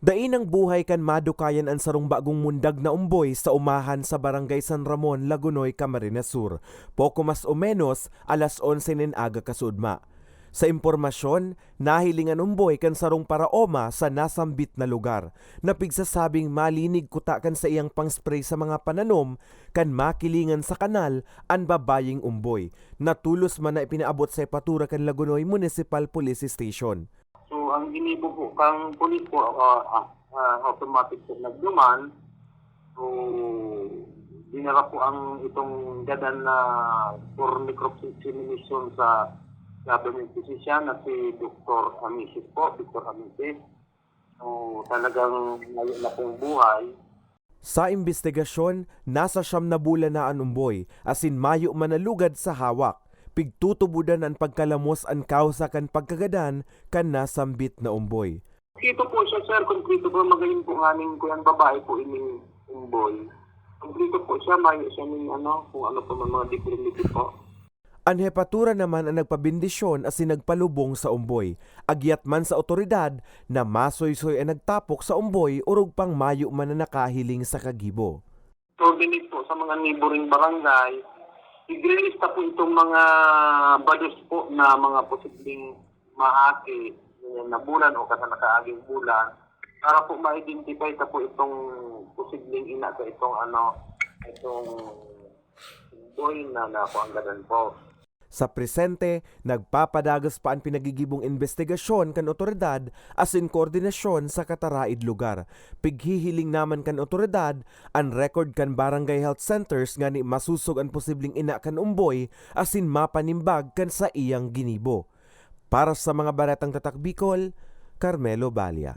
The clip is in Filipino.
Dain ang buhay kan madukayan ang sarong bagong mundag na umboy sa umahan sa barangay San Ramon, Lagunoy, Camarines Sur. Poko mas o menos alas 11 nin aga kasudma. Sa impormasyon, nahilingan umboy kan sarong paraoma sa nasambit na lugar. Napigsasabing malinig kuta kan sa iyang pang-spray sa mga pananom kan makilingan sa kanal ang babaying umboy. Natulos man na ipinaabot sa Epatura kan Lagunoy Municipal Police Station. So, ang ginibo po kang pulis po, automatic po nagduman. So, dinala po ang itong gadan na for necroexamination sa government physician na si Dr. Amisis po, Dr. Amisis. So, talagang ngayon na pong buhay. Sa investigasyon, nasa 9 na bulan na ang umboy, asin mayo manalugad sa hawak. Pigtutubudan ang pagkalamos ang kausa kan pagkagadan kan nasambit na umboy. Kompleto po siya, sir. Kompleto po. Magaling po nganing ko yung babae po ining umboy. Kompleto po siya. Mayo siya ng kung ano po mga different po. Ang Hepatura naman ang nagpabindisyon asin nagpalubong sa umboy. Agyat man sa otoridad na masoy-soy ang nagtapok sa umboy urog pang mayo man na nakahiling sa kagibo. Coordinate po sa mga neighboring barangay. I-release po itong mga bados po na mga posibleng mahati na bulan o kasi nakaaging bulan para po ma-identify ta po itong posibleng ina sa itong boy na nakuanggadan po. Sa presente, nagpapadagas pa ang pinagigibong investigasyon kan otoridad asin koordinasyon sa kataraid lugar. Pighihiling naman kan otoridad ang record kan barangay health centers nga ni masusog ang posibleng ina kan umboy asin mapanimbag kan sa iyang ginibo. Para sa mga baratang tatak Bicol, Carmelo Balia.